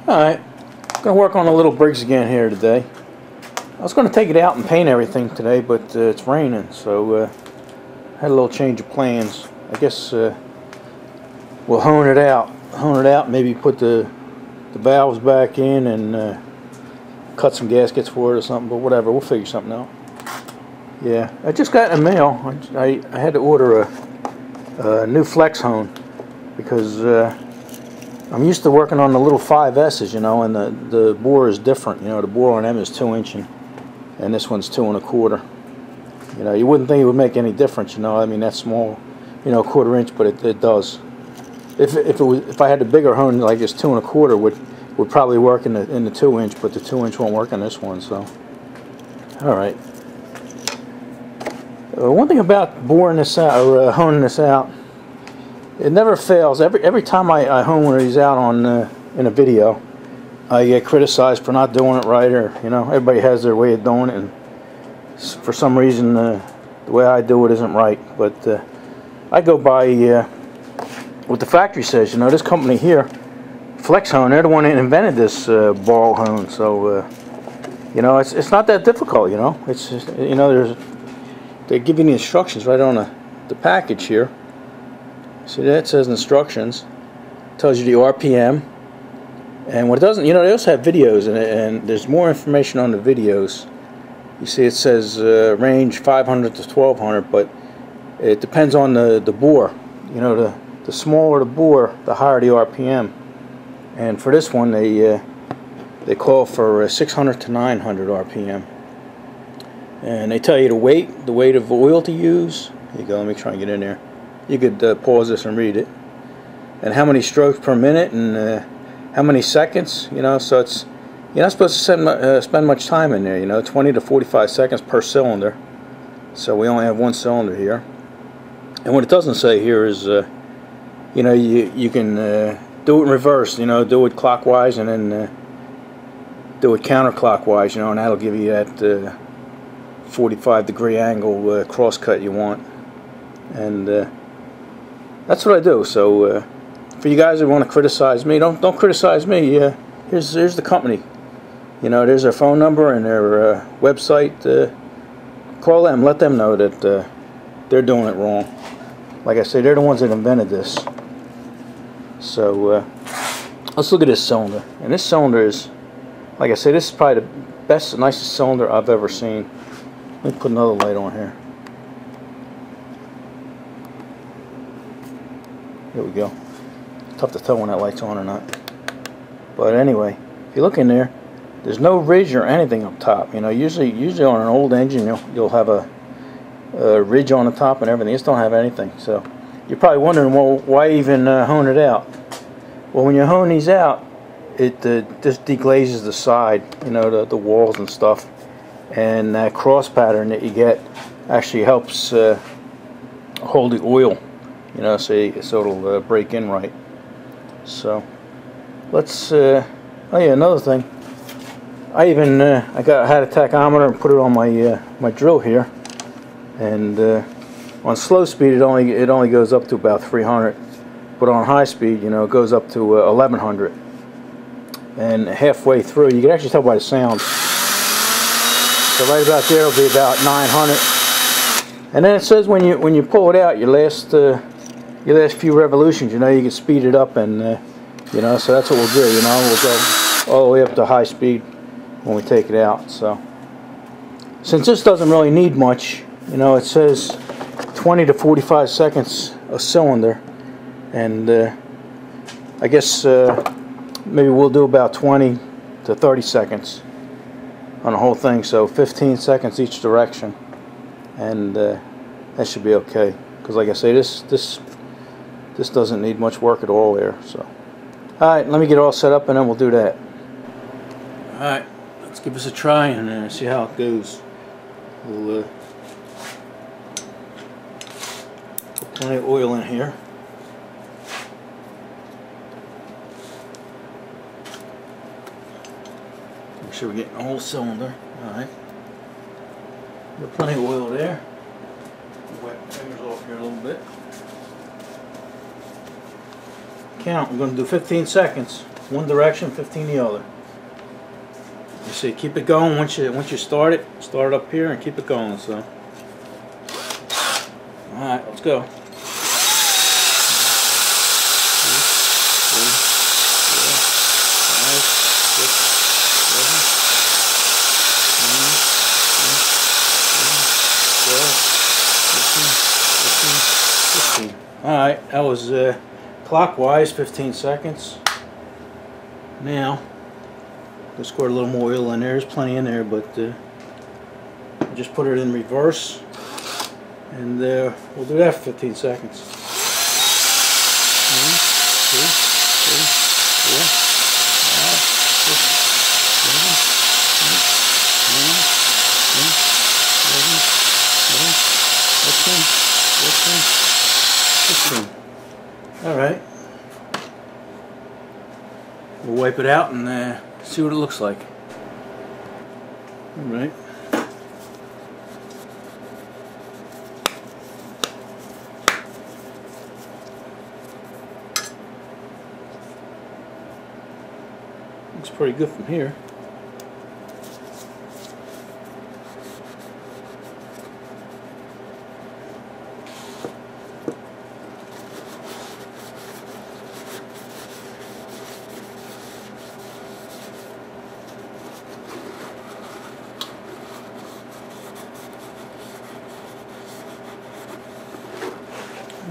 Alright, going to work on a little Briggs again here today. I was going to take it out and paint everything today, but it's raining, so I had a little change of plans. I guess we'll hone it out, maybe put the valves back in and cut some gaskets for it or something, but whatever, we'll figure something out. Yeah, I just got in the mail. I had to order a new flex hone because I'm used to working on the little 5S's, you know, and the bore is different. You know, the bore on them is 2 inch and this one's 2 1/4. You know, you wouldn't think it would make any difference, you know. I mean, that's small, you know, 1/4 inch, but it does. If I had a bigger hone like this 2 1/4 would probably work in the 2 inch, but the 2 inch won't work on this one. So, all right. One thing about boring this out or honing this out, it never fails. Every time I hone one of these out on in a video, I get criticized for not doing it right, or you know, everybody has their way of doing it, and for some reason the way I do it isn't right. But I go by what the factory says. You know, this company here, Flex Hone, they're the one that invented this ball hone. So you know, it's not that difficult. You know, it's just, you know, they give you the instructions right on the package here. See that? It says instructions. It tells you the RPM. And what it doesn't, you know, they also have videos in it, and there's more information on the videos. You see it says range 500 to 1200, but it depends on the bore. You know, the smaller the bore, the higher the RPM. And for this one, they call for 600 to 900 RPM. And they tell you the weight of oil to use. Here you go, let me try and get in there. You could pause this and read it. And how many strokes per minute and how many seconds, you know, so it's, you're not supposed to spend much time in there, you know, 20 to 45 seconds per cylinder. So we only have one cylinder here. And what it doesn't say here is, you know, you can do it in reverse, you know, do it clockwise and then do it counterclockwise, you know, and that'll give you that 45-degree angle cross cut you want. And that's what I do. So for you guys that want to criticize me, don't criticize me. Here's the company. You know, there's their phone number and their website. Call them, let them know that they're doing it wrong. Like I say, they're the ones that invented this. So let's look at this cylinder. And this cylinder is, like I say, this is probably the best, nicest cylinder I've ever seen. Let me put another light on here. There we go. Tough to tell when that light's on or not. But anyway, if you look in there, there's no ridge or anything up top. You know, usually on an old engine, you'll have a ridge on the top and everything. This don't have anything. So you're probably wondering, well, why even hone it out? Well, when you hone these out, it just deglazes the side. You know, the walls and stuff. And that cross pattern that you get actually helps hold the oil. You know, so it'll break in right. So let's. Oh yeah, another thing. I even I had a tachometer and put it on my my drill here, and on slow speed it only goes up to about 300, but on high speed, you know, it goes up to 1100. And halfway through, you can actually tell by the sound. So right about there will be about 900. And then it says when you pull it out, your last few revolutions, you know, you can speed it up, and you know, so that's what we'll do. You know, we'll go all the way up to high speed when we take it out. So since this doesn't really need much, you know, it says 20 to 45 seconds a cylinder, and I guess maybe we'll do about 20 to 30 seconds on the whole thing. So 15 seconds each direction, and that should be okay. Because like I say, this doesn't need much work at all there. So, alright, let me get it all set up and then we'll do that. Alright, let's give this a try and see how it goes. We'll put plenty of oil in here. Make sure we're getting the whole cylinder. Alright. Got plenty of oil there. Wipe my fingers off here a little bit. Count, we're going to do 15 seconds. one direction, 15 the other. You see, keep it going once you start it up here and keep it going. So, all right, let's go. 15. Alright, that was clockwise, 15 seconds. Now, let's squirt a little more oil in there. There's plenty in there, but just put it in reverse. And we'll do that for 15 seconds. 1, 2, 3, 4, 5, 6, 7, 8, 9, 10, 11, 12, 13, 14, 15. Alright. We'll wipe it out and see what it looks like. Alright. Looks pretty good from here.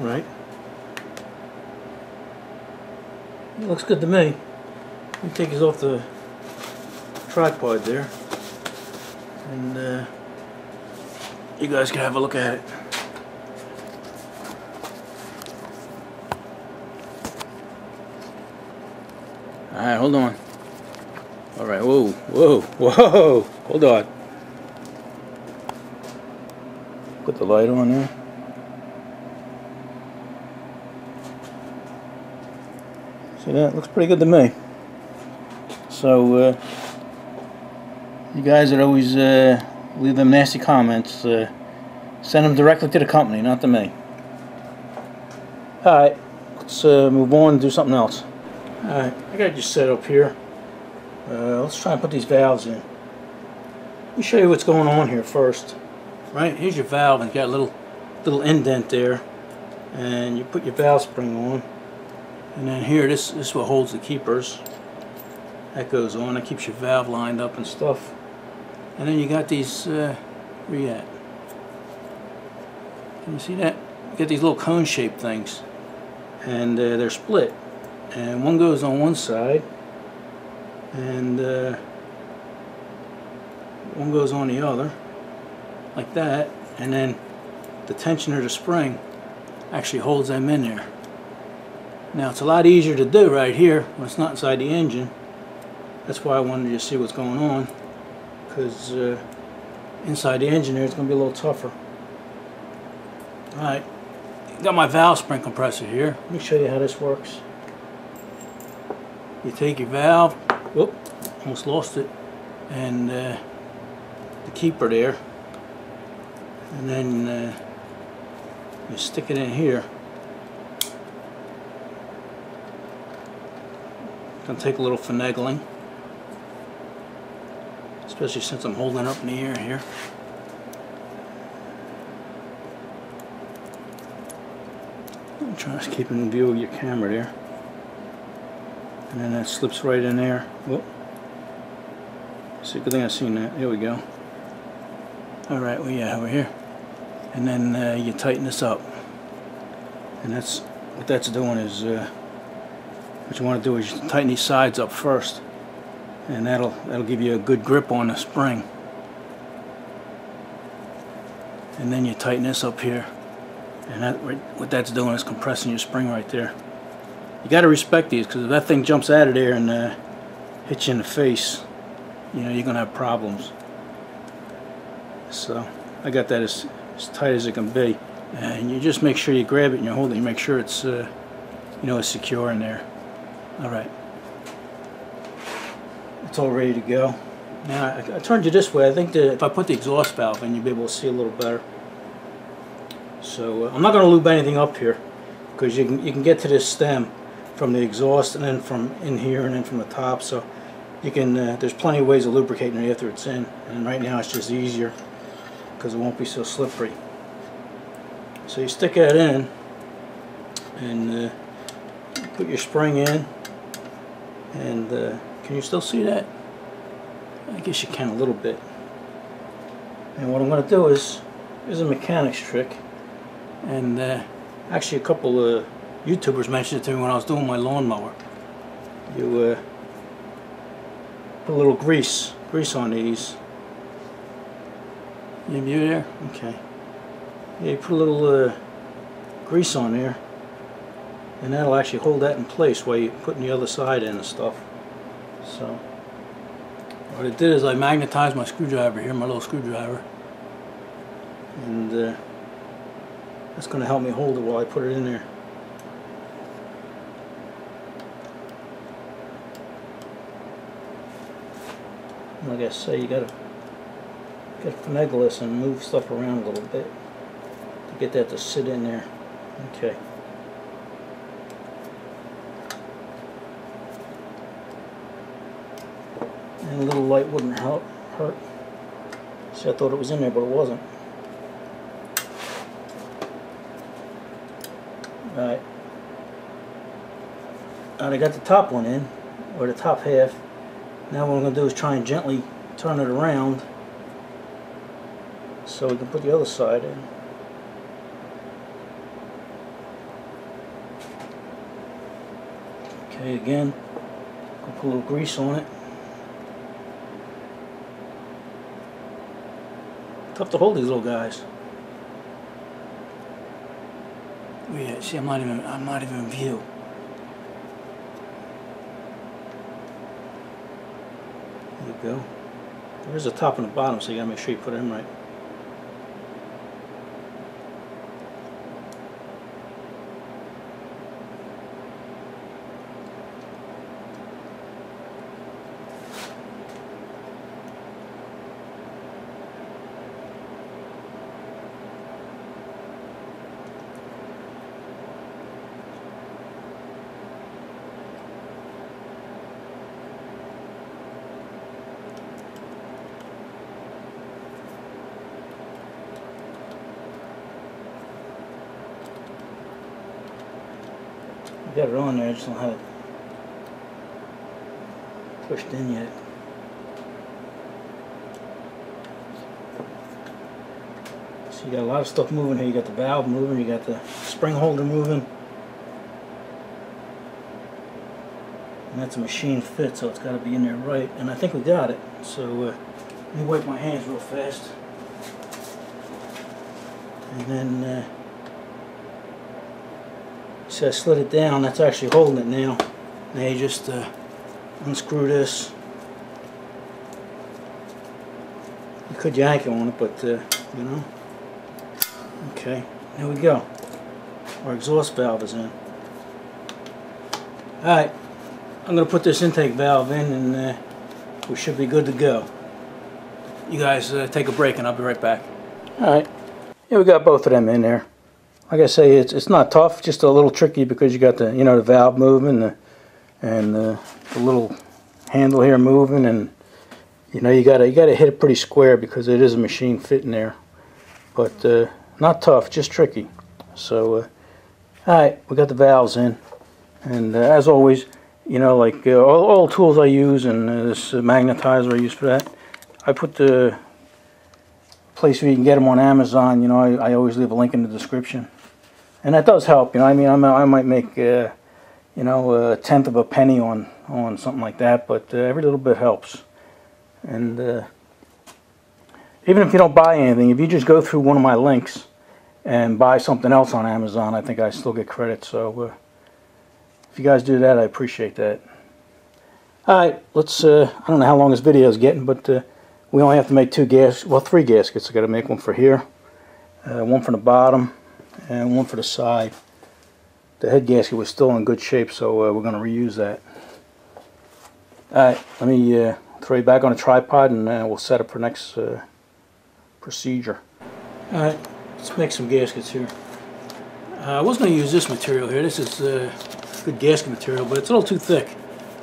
Right. It looks good to me. Let me take this off the tripod there, and you guys can have a look at it. Alright, hold on. Alright, whoa, whoa, whoa, hold on. Put the light on there. See that? Looks pretty good to me. So, you guys that always leave them nasty comments, send them directly to the company, not to me. Alright, let's move on and do something else. Alright, I got you set up here. Let's try and put these valves in. Let me show you what's going on here first. Right, here's your valve, and you got a little indent there. And you put your valve spring on. And then here, this is what holds the keepers. That goes on, that keeps your valve lined up and stuff. And then you got these, where you at? Can you see that? You got these little cone shaped things. And they're split. And one goes on one side, and one goes on the other, like that. And then the tensioner of the spring actually holds them in there. Now it's a lot easier to do right here when it's not inside the engine. That's why I wanted you to see what's going on, because inside the engine there it's going to be a little tougher. Alright, got my valve spring compressor here. Let me show you how this works. You take your valve, whoop, almost lost it, and the keeper there, and then you stick it in here. It's going to take a little finagling, especially since I'm holding it up in the air here. I'm trying to keep in view of your camera there. And then that slips right in there. Whoop. See, good thing I've seen that. There we go. Alright, well, yeah, over here. And then you tighten this up. And that's what that's doing is what you want to do is tighten these sides up first, and that'll give you a good grip on the spring. And then you tighten this up here, and what that's doing is compressing your spring right there. You got to respect these, because if that thing jumps out of there and hits you in the face, you know you're gonna have problems. So I got that as tight as it can be, and you just make sure you grab it and you hold it. You make sure it's it's secure in there. Alright, it's all ready to go. Now I turned you this way. I think that if I put the exhaust valve in, you'll be able to see a little better. So I'm not going to lube anything up here, because you can get to this stem from the exhaust, and then from in here, and then from the top. So you can, there's plenty of ways of lubricating it after it's in, and right now it's just easier because it won't be so slippery. So you stick that in, and put your spring in, and can you still see that? I guess you can a little bit. And what I'm going to do is a mechanics trick, and actually a couple of YouTubers mentioned it to me when I was doing my lawnmower. You put a little grease on these. You there? Okay. Yeah, you put a little grease on there, and that'll actually hold that in place while you're putting the other side in and stuff. So what I did is I magnetized my screwdriver here, my little screwdriver, and that's going to help me hold it while I put it in there. Like I say, you gotta finagle this and move stuff around a little bit to get that to sit in there. Okay. And a little light wouldn't hurt. See, I thought it was in there, but it wasn't. Alright. Alright, I got the top one in, or the top half. Now what I'm going to do is try and gently turn it around so we can put the other side in. Okay, again, I'll put a little grease on it. Tough to hold these little guys. Yeah, see, I'm not even in view. There you go. There's a top and a bottom, so you gotta make sure you put them right. I got it on there, I just don't have it pushed in yet. So you got a lot of stuff moving here. You got the valve moving, you got the spring holder moving. And that's a machine fit, so it's got to be in there right. And I think we got it. So let me wipe my hands real fast. And then see, I slid it down. That's actually holding it now. Now you just unscrew this. You could yank it on it, but you know. Okay, there we go. Our exhaust valve is in. Alright, I'm going to put this intake valve in, and we should be good to go. You guys take a break and I'll be right back. Alright, yeah, we got both of them in there. Like I say, it's not tough, just a little tricky because you got the, you know, the valve moving and the little handle here moving, and you know, you gotta hit it pretty square because it is a machine fit in there. But not tough, just tricky. So alright, we got the valves in, and as always, you know, like all the tools I use, and this magnetizer I use for that, I put the place where you can get them on Amazon. You know, I always leave a link in the description. And that does help, you know. I mean, I might make, you know, 1/10 of a penny on something like that, but every little bit helps. And even if you don't buy anything, if you just go through one of my links and buy something else on Amazon, I think I still get credit. So if you guys do that, I appreciate that. All right, let's. I don't know how long this video is getting, but we only have to make three gaskets. I got to make one for here, one for the bottom, and one for the side. The head gasket was still in good shape, so we're going to reuse that. Alright, let me throw you back on a tripod, and we'll set up for next procedure. Alright, let's make some gaskets here. I was going to use this material here. This is good gasket material, but it's a little too thick.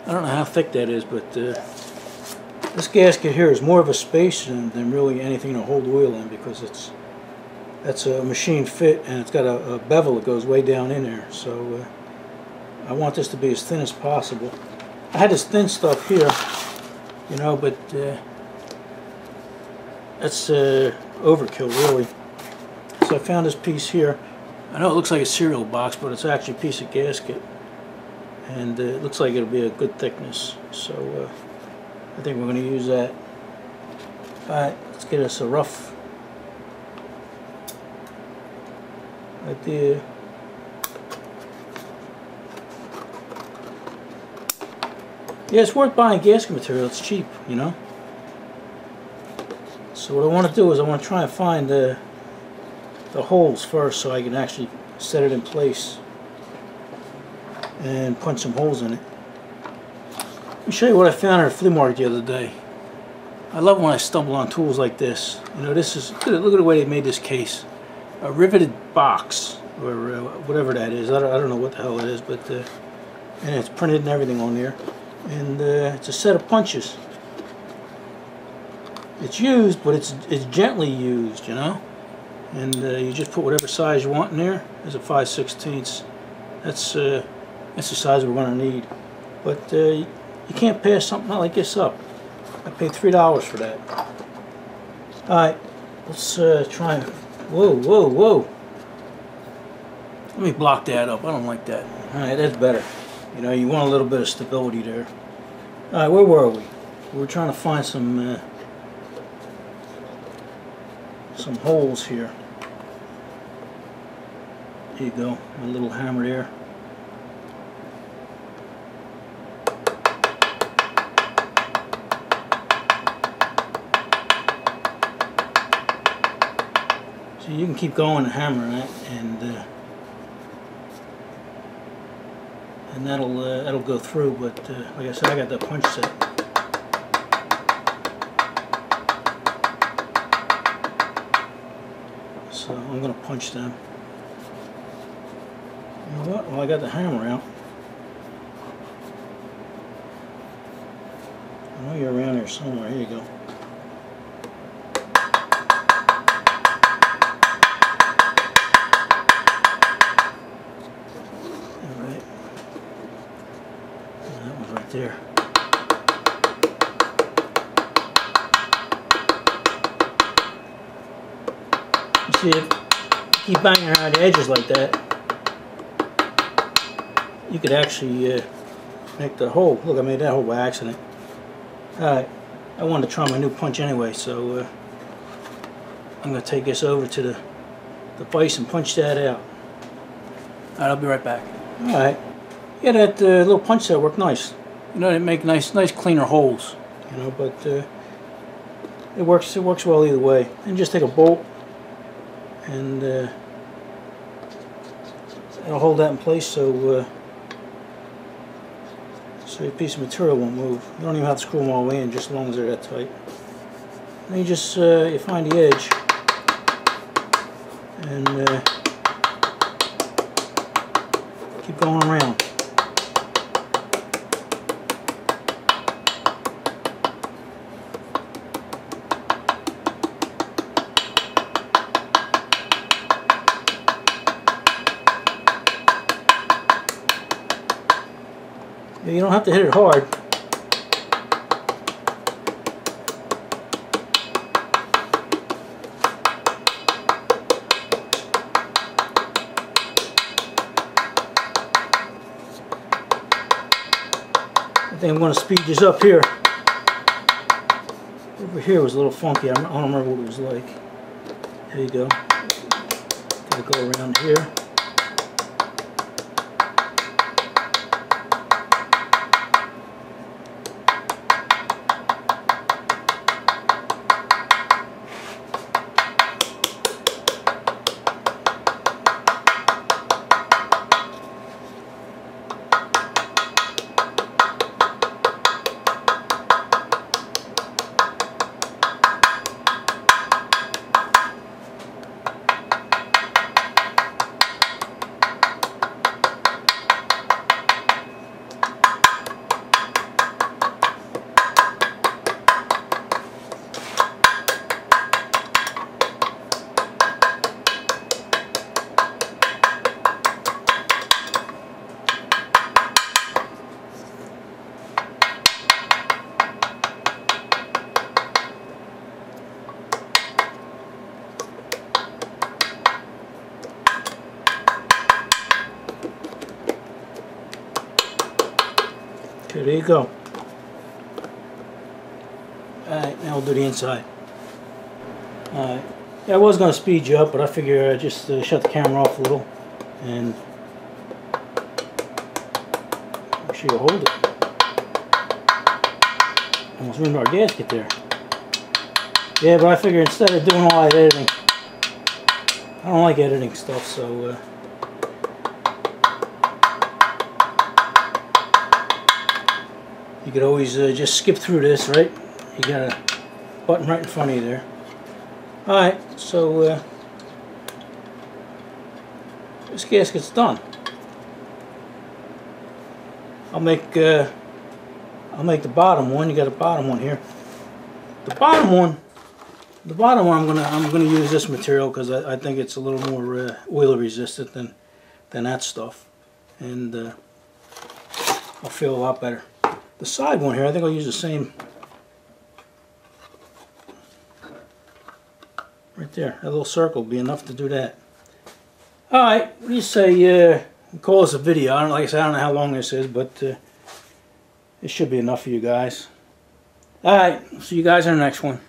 I don't know how thick that is, but this gasket here is more of a space than really anything to hold oil in, because that's a machine fit, and it's got a bevel that goes way down in there. So I want this to be as thin as possible. I had this thin stuff here, you know, but that's overkill, really. So I found this piece here. I know it looks like a cereal box, but it's actually a piece of gasket, and it looks like it'll be a good thickness. So I think we're going to use that. Alright, let's get us a rough idea. Yeah, it's worth buying gasket material. It's cheap, you know. So what I want to do is I want to try and find the holes first, so I can actually set it in place and punch some holes in it. Let me show you what I found at a flea market the other day. I love when I stumble on tools like this. You know, this is, look at the way they made this case. A riveted box, or whatever that is. I don't know what the hell it is, but and it's printed and everything on there. And it's a set of punches. It's used, but it's gently used, you know. And you just put whatever size you want in there. There's a 5/16. That's the size we're going to need. But you can't pass something like this up. I paid $3 for that. Alright, let's try and... Whoa, whoa, whoa. Let me block that up. I don't like that. Alright, that's better. You know, you want a little bit of stability there. Alright, where were we? We were trying to find some holes here. There you go, my little hammer there. So you can keep going and hammering it, and that'll go through. But like I said, I got that punch set. So I'm going to punch them. You know what? Well, I got the hammer out. I know you're around here somewhere. Here you go. Alright. That one's right there. See, if you keep banging around the edges like that, you could actually make the hole. Look, I made that hole by accident. Alright, I wanted to try my new punch anyway, so I'm going to take this over to the vise and punch that out. Alright, I'll be right back. Alright, yeah, that little punch set worked nice. You know, it make nice cleaner holes. You know, but it works well either way. And just take a bolt, and it'll hold that in place, so your piece of material won't move. You don't even have to screw them all the way in, just as long as they're that tight. Then you just you find the edge, and keep going around. You don't have to hit it hard. I think I'm going to speed this up here. Over here was a little funky. I don't remember what it was like. There you go. Gotta go around here. there you go. Alright, now we'll do the inside. Alright. Yeah, I was going to speed you up, but I figure I'd just shut the camera off a little and make sure you hold it. Almost ruined our gasket there. Yeah, but I figure instead of doing all that editing, I don't like editing stuff, so you could always just skip through this, right? You got a button right in front of you there. Alright, so this gasket's done. I'll make the bottom one. You got a bottom one here. The bottom one I'm gonna use this material because I think it's a little more oil resistant than that stuff, and I'll feel a lot better. The side one here, I think I'll use the same. Right there, that little circle will be enough to do that. Alright, what do you say, call this a video. Like I said, I don't know how long this is, but it should be enough for you guys. Alright, see you guys in the next one.